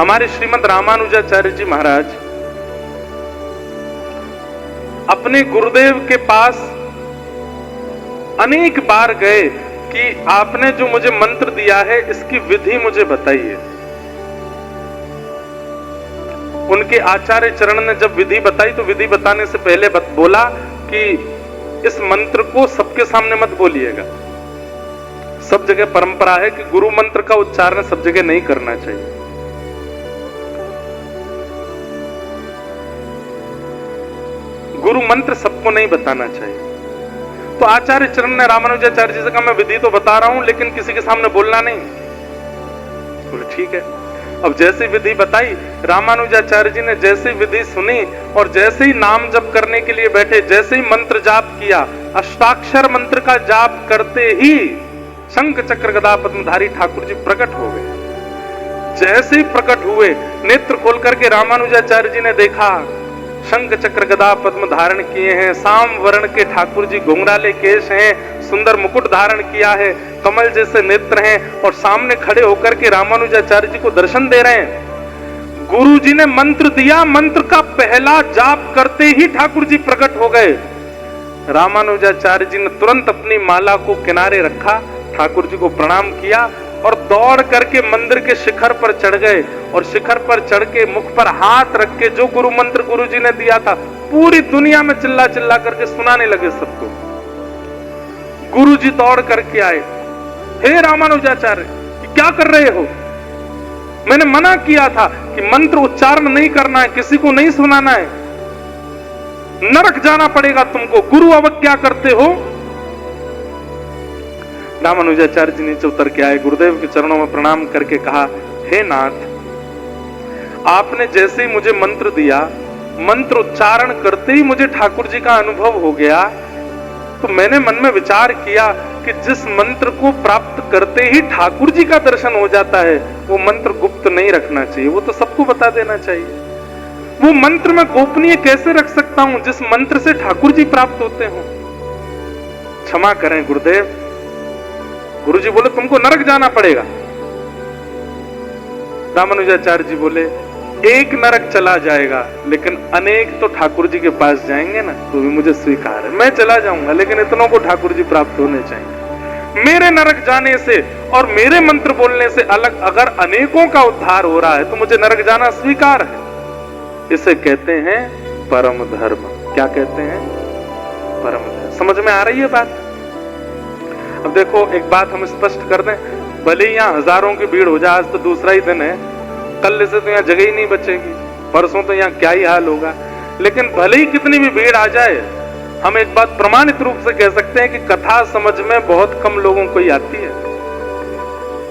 हमारे श्रीमद् रामानुजाचार्य जी महाराज अपने गुरुदेव के पास अनेक बार गए कि आपने जो मुझे मंत्र दिया है इसकी विधि मुझे बताइए। उनके आचार्य चरण ने जब विधि बताई तो विधि बताने से पहले बोला कि इस मंत्र को सबके सामने मत बोलिएगा। सब जगह परंपरा है कि गुरु मंत्र का उच्चारण सब जगह नहीं करना चाहिए। गुरु मंत्र सबको नहीं बताना चाहिए। तो आचार्य चरण ने रामानुजाचार्य जी से कहा मैं विधि तो बता रहा हूं लेकिन किसी के सामने बोलना नहीं। बोले ठीक है। अब जैसी विधि बताई, रामानुजाचार्य जी ने जैसी विधि सुनी और जैसे ही नाम जप करने के लिए बैठे, जैसे ही मंत्र जाप किया, अष्टाक्षर मंत्र का जाप करते ही शंख चक्र गदा पद्मधारी ठाकुर जी प्रकट हो गए। जैसे ही प्रकट हुए, नेत्र खोल करके रामानुजाचार्य जी ने देखा शंख चक्र गदा पद्म धारण किए हैं, साम वर्ण के ठाकुर जी, घुंघराले केश हैं, सुंदर मुकुट धारण किया है, कमल जैसे नेत्र हैं और सामने खड़े होकर के रामानुजाचार्य जी को दर्शन दे रहे हैं। गुरु जी ने मंत्र दिया, मंत्र का पहला जाप करते ही ठाकुर जी प्रकट हो गए। रामानुजाचार्य जी ने तुरंत अपनी माला को किनारे रखा, ठाकुर जी को प्रणाम किया और दौड़ करके मंदिर के शिखर पर चढ़ गए और शिखर पर चढ़ के मुख पर हाथ रख के जो गुरु मंत्र गुरु जी ने दिया था पूरी दुनिया में चिल्ला चिल्ला करके सुनाने लगे सबको। गुरु जी दौड़ करके आए, हे रामानुजाचार्य क्या कर रहे हो? मैंने मना किया था कि मंत्र उच्चारण नहीं करना है, किसी को नहीं सुनाना है, नरक जाना पड़ेगा तुमको, गुरु अवज्ञा करते हो। रामानुजाचार्य जी नीचे उतर के आए, गुरुदेव के चरणों में प्रणाम करके कहा, हे नाथ, आपने जैसे ही मुझे मंत्र दिया, मंत्र उच्चारण करते ही मुझे ठाकुर जी का अनुभव हो गया, तो मैंने मन में विचार किया कि जिस मंत्र को प्राप्त करते ही ठाकुर जी का दर्शन हो जाता है वो मंत्र गुप्त नहीं रखना चाहिए, वो तो सबको बता देना चाहिए। वो मंत्र मैं गोपनीय कैसे रख सकता हूं जिस मंत्र से ठाकुर जी प्राप्त होते हो? क्षमा करें गुरुदेव। गुरुजी बोले तुमको नरक जाना पड़ेगा। रामानुजाचार्य जी बोले एक नरक चला जाएगा लेकिन अनेक तो ठाकुर जी के पास जाएंगे ना, तो भी मुझे स्वीकार है। मैं चला जाऊंगा लेकिन इतनों को ठाकुर जी प्राप्त होने चाहिए। मेरे नरक जाने से और मेरे मंत्र बोलने से अलग अगर अनेकों का उद्धार हो रहा है तो मुझे नरक जाना स्वीकार है। इसे कहते हैं परम धर्म। क्या कहते हैं? परम धर्म। समझ में आ रही है बात? अब देखो एक बात हम स्पष्ट कर दें, भले ही यहाँ हजारों की भीड़ हो जाए, आज तो दूसरा ही दिन है, कल से तो यहाँ जगह ही नहीं बचेगी, परसों तो यहाँ क्या ही हाल होगा, लेकिन भले ही कितनी भी भीड़ आ जाए, हम एक बात प्रमाणित रूप से कह सकते हैं कि कथा समझ में बहुत कम लोगों को ही आती है।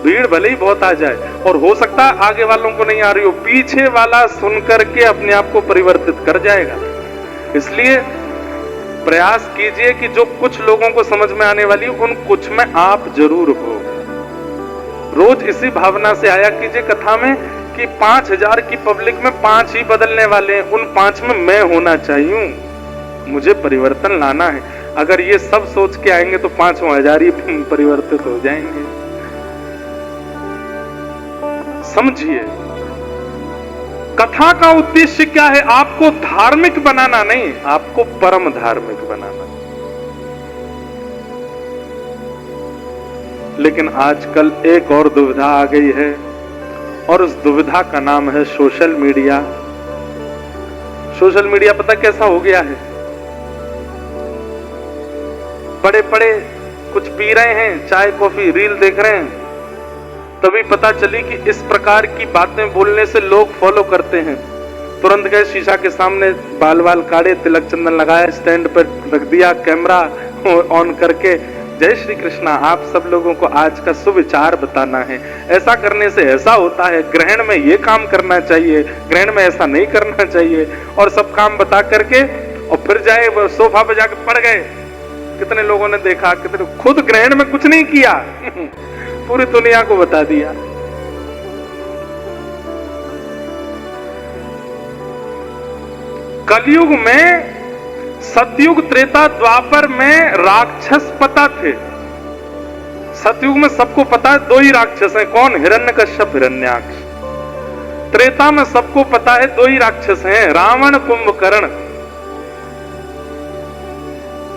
भीड़ भले ही बहुत आ जाए और हो सकता है आगे वालों को नहीं आ रही हो, पीछे वाला सुन करके अपने आप को परिवर्तित कर जाएगा। इसलिए प्रयास कीजिए कि जो कुछ लोगों को समझ में आने वाली उन कुछ में आप जरूर हो। रोज इसी भावना से आया कीजिए कथा में कि 5000 की पब्लिक में 5 ही बदलने वाले हैं, उन 5 में मैं होना चाहिए, मुझे परिवर्तन लाना है। अगर ये सब सोच के आएंगे तो 5000 ही परिवर्तित हो जाएंगे। समझिए कथा का उद्देश्य क्या है? आपको धार्मिक बनाना नहीं, आपको परम धार्मिक बनाना। लेकिन आजकल एक और दुविधा आ गई है और उस दुविधा का नाम है सोशल मीडिया। सोशल मीडिया पता कैसा हो गया है? बड़े बड़े कुछ पी रहे हैं, चाय कॉफी रील देख रहे हैं, तभी पता चली कि इस प्रकार की बातें बोलने से लोग फॉलो करते हैं। तुरंत गए शीशा के सामने, बाल बाल काटे, तिलक चंदन लगाया, स्टैंड पर रख दिया, कैमरा ऑन करके, जय श्री कृष्णा, आप सब लोगों को आज का सुविचार बताना है, ऐसा करने से ऐसा होता है, ग्रहण में ये काम करना चाहिए, ग्रहण में ऐसा नहीं करना चाहिए, और सब काम बता करके और फिर जाए वो सोफा पे जाके पड़ गए। कितने लोगों ने देखा, कितने खुद ग्रहण में कुछ नहीं किया पूरी दुनिया को बता दिया। कलयुग में, सतयुग त्रेता द्वापर में राक्षस पता थे। सतयुग में सबको पता है 2 ही राक्षस हैं, कौन? हिरण्यकश्यप, हिरण्याक्ष। त्रेता में सबको पता है दो ही राक्षस हैं, रावण कुंभकर्ण।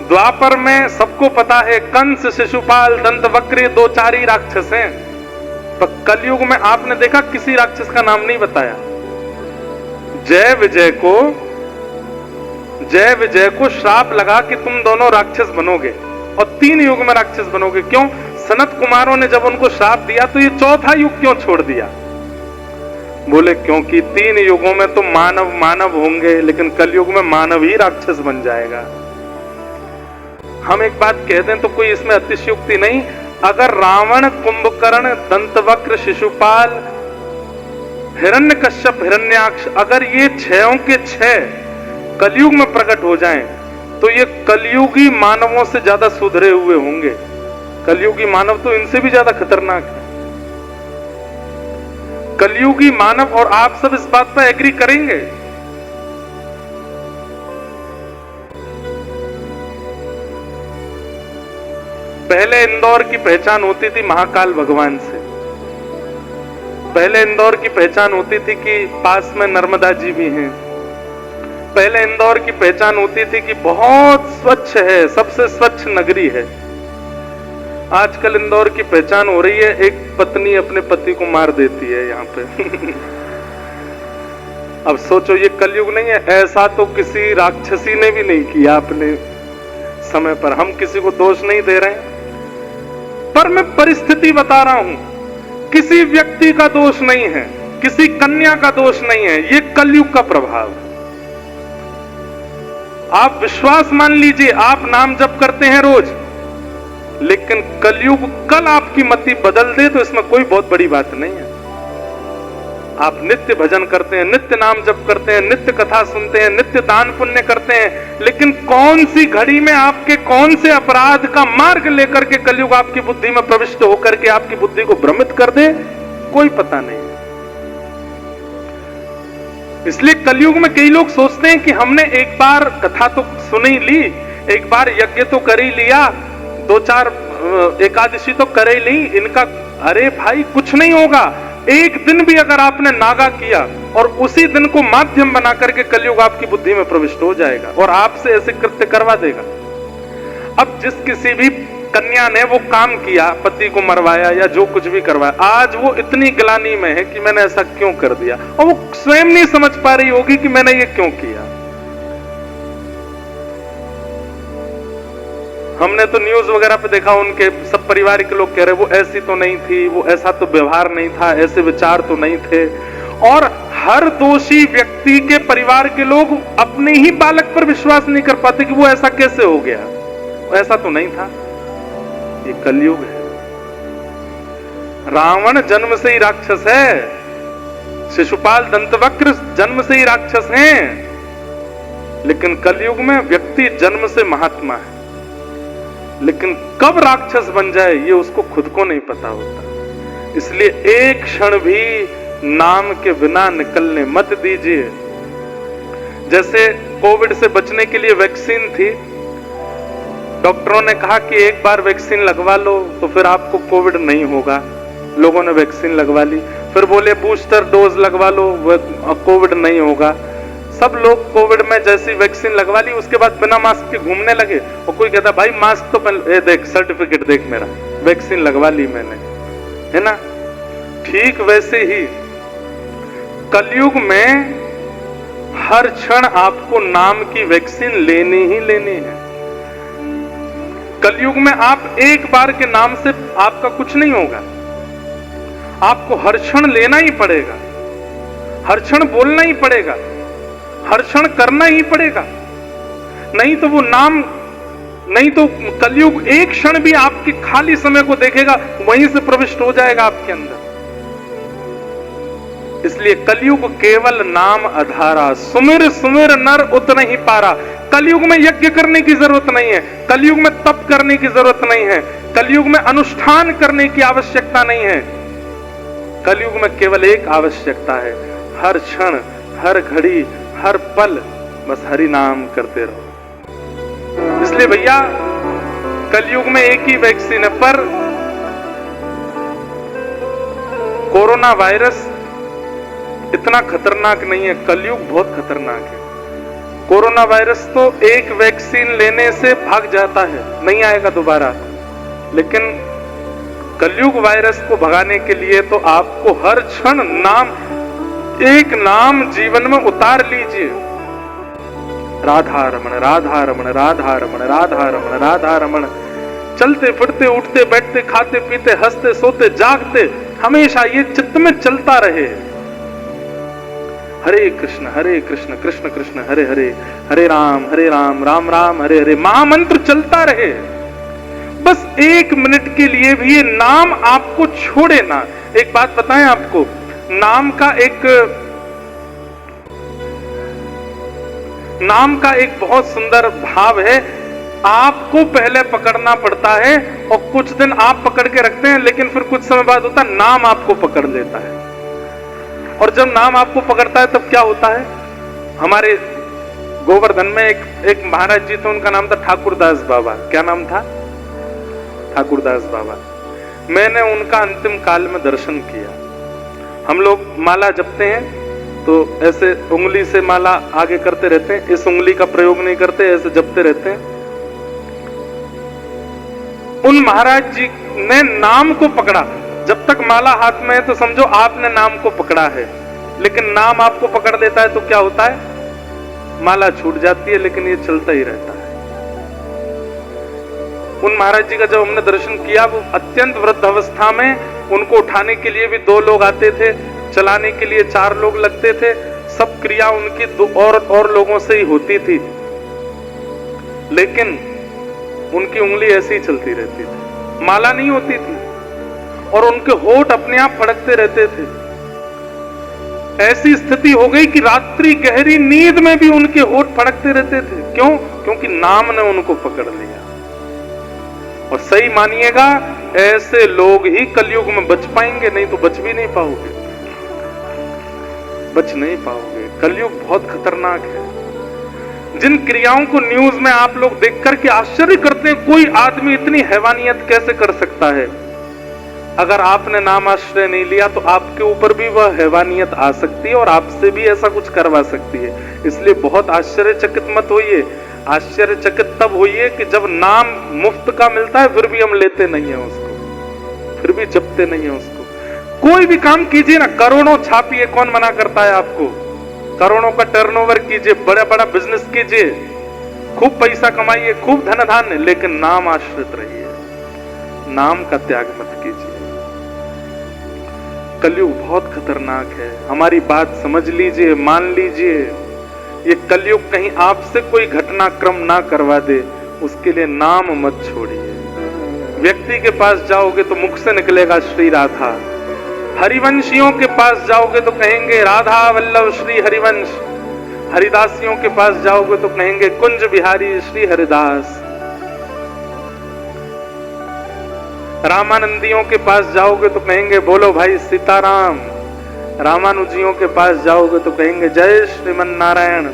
द्वापर में सबको पता है कंस, शिशुपाल, दंतवक्र, दो चार ही राक्षस हैं। पर कलयुग में आपने देखा किसी राक्षस का नाम नहीं बताया। जय विजय को श्राप लगा कि तुम दोनों राक्षस बनोगे और 3 युग में राक्षस बनोगे। क्यों? सनत कुमारों ने जब उनको श्राप दिया तो ये चौथा युग क्यों छोड़ दिया? बोले क्योंकि 3 युगों में तो मानव होंगे, लेकिन कलयुग में मानव ही राक्षस बन जाएगा। हम एक बात कह दें तो कोई इसमें अतिशयोक्ति नहीं। अगर रावण, कुंभकर्ण, दंतवक्र, शिशुपाल, हिरण्यकश्यप, हिरण्याक्ष, अगर ये 6 के 6 कलयुग में प्रकट हो जाएं, तो ये कलयुगी मानवों से ज्यादा सुधरे हुए होंगे। कलयुगी मानव तो इनसे भी ज्यादा खतरनाक है। कलयुगी मानव, और आप सब इस बात पर एग्री करेंगे, पहले इंदौर की पहचान होती थी महाकाल भगवान से। पहले इंदौर की पहचान होती थी कि पास में नर्मदा जी भी हैं। पहले इंदौर की पहचान होती थी कि बहुत स्वच्छ है, सबसे स्वच्छ नगरी है। आजकल इंदौर की पहचान हो रही है एक पत्नी अपने पति को मार देती है यहां पे। अब सोचो ये कलयुग नहीं है? ऐसा तो किसी राक्षसी ने भी नहीं किया अपने समय पर। हम किसी को दोष नहीं दे रहे हैं, पर मैं परिस्थिति बता रहा हूं। किसी व्यक्ति का दोष नहीं है, किसी कन्या का दोष नहीं है, ये कलयुग का प्रभाव है। आप विश्वास मान लीजिए, आप नाम जप करते हैं रोज, लेकिन कलयुग कल आपकी मति बदल दे तो इसमें कोई बहुत बड़ी बात नहीं है। आप नित्य भजन करते हैं, नित्य नाम जप करते हैं, नित्य कथा सुनते हैं, नित्य दान पुण्य करते हैं, लेकिन कौन सी घड़ी में आपके कौन से अपराध का मार्ग लेकर के कलयुग आपकी बुद्धि में प्रविष्ट होकर के आपकी बुद्धि को भ्रमित कर दे, कोई पता नहीं। इसलिए कलयुग में कई लोग सोचते हैं कि हमने एक बार कथा तो सुन ही ली, एक बार यज्ञ तो कर ही लिया, 2-4 एकादशी तो कर ही ली, इनका अरे भाई कुछ नहीं होगा। एक दिन भी अगर आपने नागा किया और उसी दिन को माध्यम बना करके कलयुग आपकी बुद्धि में प्रविष्ट हो जाएगा और आपसे ऐसे कृत्य करवा देगा। अब जिस किसी भी कन्या ने वो काम किया, पति को मरवाया या जो कुछ भी करवाया, आज वो इतनी ग्लानि में है कि मैंने ऐसा क्यों कर दिया, और वो स्वयं नहीं समझ पा रही होगी कि मैंने ये क्यों किया। हमने तो न्यूज वगैरह पे देखा, उनके सब परिवार के लोग कह रहे वो ऐसी तो नहीं थी, वो ऐसा तो व्यवहार नहीं था, ऐसे विचार तो नहीं थे। और हर दोषी व्यक्ति के परिवार के लोग अपने ही बालक पर विश्वास नहीं कर पाते कि वो ऐसा कैसे हो गया, वो ऐसा तो नहीं था। ये कलयुग है। रावण जन्म से ही राक्षस है, शिशुपाल, दंतवक्र जन्म से ही राक्षस हैं, लेकिन कलयुग में व्यक्ति जन्म से महात्मा है। लेकिन कब राक्षस बन जाए ये उसको खुद को नहीं पता होता। इसलिए एक क्षण भी नाम के बिना निकलने मत दीजिए। जैसे कोविड से बचने के लिए वैक्सीन थी, डॉक्टरों ने कहा कि एक बार वैक्सीन लगवा लो तो फिर आपको कोविड नहीं होगा। लोगों ने वैक्सीन लगवा ली, फिर बोले बूस्टर डोज लगवा लो, कोविड नहीं होगा। सब लोग कोविड में जैसी वैक्सीन लगवा ली, उसके बाद बिना मास्क के घूमने लगे। और कोई कहता भाई मास्क तो देख, सर्टिफिकेट देख मेरा, वैक्सीन लगवा ली मैंने, है ना। ठीक वैसे ही कलयुग में हर क्षण आपको नाम की वैक्सीन लेनी ही लेनी है। कलयुग में आप एक बार के नाम से आपका कुछ नहीं होगा, आपको हर क्षण लेना ही पड़ेगा, हर क्षण बोलना ही पड़ेगा, हर क्षण करना ही पड़ेगा। नहीं तो वो नाम, नहीं तो कलयुग एक क्षण भी आपके खाली समय को देखेगा, वहीं से प्रविष्ट हो जाएगा आपके अंदर। इसलिए कलयुग केवल नाम आधारा, सुमिर सुमिर नर उतना ही पारा। कलयुग में यज्ञ करने की जरूरत नहीं है, कलयुग में तप करने की जरूरत नहीं है, कलयुग में अनुष्ठान करने की आवश्यकता नहीं है। कलयुग में केवल एक आवश्यकता है, हर क्षण, हर घड़ी, हर पल बस हरि नाम करते रहो। इसलिए भैया कलयुग में एक ही वैक्सीन है, पर कोरोना वायरस इतना खतरनाक नहीं है, कलयुग बहुत खतरनाक है। कोरोना वायरस तो एक वैक्सीन लेने से भाग जाता है, नहीं आएगा दोबारा, लेकिन कलयुग वायरस को भगाने के लिए तो आपको हर क्षण एक नाम जीवन में उतार लीजिए। राधा रमण राधा रमण राधा रमण राधा रमण राधा रमण। चलते फिरते उठते बैठते खाते पीते हंसते सोते जागते हमेशा ये चित्त में चलता रहे, हरे कृष्ण कृष्ण कृष्ण हरे हरे, हरे राम राम राम हरे हरे, महामंत्र चलता रहे। बस 1 मिनट के लिए भी ये नाम आपको छोड़े ना। एक बात बताएं आपको, नाम का एक बहुत सुंदर भाव है। आपको पहले पकड़ना पड़ता है और कुछ दिन आप पकड़ के रखते हैं, लेकिन फिर कुछ समय बाद होता है नाम आपको पकड़ लेता है। और जब नाम आपको पकड़ता है तब क्या होता है? हमारे गोवर्धन में एक महाराज जी थे, उनका नाम था ठाकुरदास बाबा। क्या नाम था? ठाकुरदास बाबा। मैंने उनका अंतिम काल में दर्शन किया। हम लोग माला जपते हैं तो ऐसे उंगली से माला आगे करते रहते हैं, इस उंगली का प्रयोग नहीं करते, ऐसे जपते रहते हैं। उन महाराज जी ने नाम को पकड़ा। जब तक माला हाथ में है तो समझो आपने नाम को पकड़ा है, लेकिन नाम आपको पकड़ लेता है तो क्या होता है? माला छूट जाती है, लेकिन ये चलता ही रहता है। उन महाराज जी का जब हमने दर्शन किया, वो अत्यंत वृद्ध अवस्था में, उनको उठाने के लिए भी 2 लोग आते थे, चलाने के लिए 4 लोग लगते थे। सब क्रिया उनकी 2 और लोगों से ही होती थी, लेकिन उनकी उंगली ऐसी ही चलती रहती थी, माला नहीं होती थी, और उनके होठ अपने आप फड़कते रहते थे। ऐसी स्थिति हो गई कि रात्रि गहरी नींद में भी उनके होठ फड़कते रहते थे। क्यों? क्योंकि नाम ने उनको पकड़ लिया। और सही मानिएगा, ऐसे लोग ही कलयुग में बच पाएंगे, नहीं तो बच भी नहीं पाओगे, बच नहीं पाओगे। कलयुग बहुत खतरनाक है। जिन क्रियाओं को न्यूज में आप लोग देख करके आश्चर्य करते हैं, कोई आदमी इतनी हैवानियत कैसे कर सकता है, अगर आपने नाम आश्रय नहीं लिया तो आपके ऊपर भी वह हैवानियत आ सकती है और आपसे भी ऐसा कुछ करवा सकती है। इसलिए बहुत आश्चर्यचकित मत होइए। आश्चर्यचकित तब होइए कि जब नाम मुफ्त का मिलता है फिर भी हम लेते नहीं है उसको, फिर भी जपते नहीं है उसको। कोई भी काम कीजिए ना, करोड़ों छापिए, कौन मना करता है आपको? करोड़ों का टर्नओवर कीजिए, बड़ा बड़ा बिजनेस कीजिए, खूब पैसा कमाइए, खूब धन धान्य, लेकिन नाम आश्रित रहिए, नाम का त्याग मत कीजिए। कलयुग बहुत खतरनाक है। हमारी बात समझ लीजिए, मान लीजिए। ये कलयुग कहीं आपसे कोई घटनाक्रम ना करवा दे, उसके लिए नाम मत छोड़िए। व्यक्ति के पास जाओगे तो मुख से निकलेगा श्री राधा, हरिवंशियों के पास जाओगे तो कहेंगे राधा वल्लभ श्री हरिवंश, हरिदासियों के पास जाओगे तो कहेंगे कुंज बिहारी श्री हरिदास, रामानंदियों के पास जाओगे तो कहेंगे बोलो भाई सीताराम, रामानुजियों के पास जाओगे तो कहेंगे जय श्रीमन नारायण,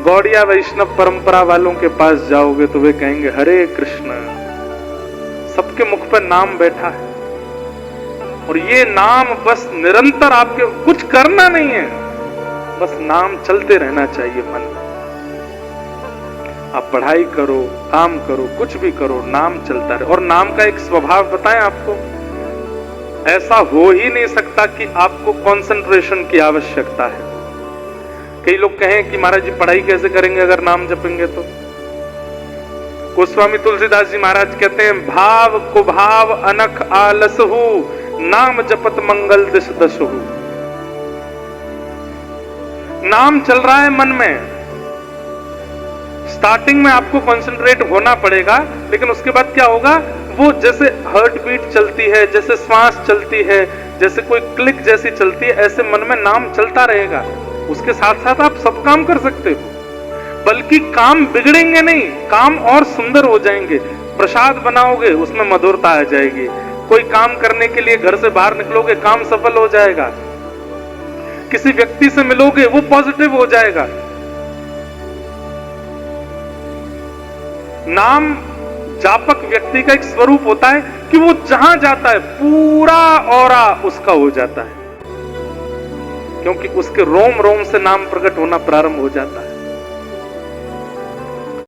गौड़िया वैष्णव परंपरा वालों के पास जाओगे तो वे कहेंगे हरे कृष्ण। सबके मुख पर नाम बैठा है, और ये नाम बस निरंतर, आपके कुछ करना नहीं है, बस नाम चलते रहना चाहिए मन में। आप पढ़ाई करो, काम करो, कुछ भी करो, नाम चलता रहे। और नाम का एक स्वभाव बताएं आपको, ऐसा हो ही नहीं सकता कि आपको कंसंट्रेशन की आवश्यकता है। कई लोग कहें कि महाराज जी पढ़ाई कैसे करेंगे अगर नाम जपेंगे तो? गोस्वामी तुलसीदास जी महाराज कहते हैं, भाव को भाव अनख आलसहु, नाम जपत मंगल दिश दशहु। नाम चल रहा है मन में, स्टार्टिंग में आपको कंसंट्रेट होना पड़ेगा, लेकिन उसके बाद क्या होगा, वो जैसे हार्ट बीट चलती है, जैसे श्वास चलती है, जैसे कोई क्लिक जैसी चलती है, ऐसे मन में नाम चलता रहेगा। उसके साथ साथ आप सब काम कर सकते हो, बल्कि काम बिगड़ेंगे नहीं, काम और सुंदर हो जाएंगे। प्रसाद बनाओगे उसमें मधुरता आ जाएगी, कोई काम करने के लिए घर से बाहर निकलोगे काम सफल हो जाएगा, किसी व्यक्ति से मिलोगे वो पॉजिटिव हो जाएगा। नाम जापक व्यक्ति का एक स्वरूप होता है कि वो जहां जाता है पूरा ऑरा उसका हो जाता है। क्योंकि उसके रोम रोम से नाम प्रकट होना प्रारंभ हो जाता है।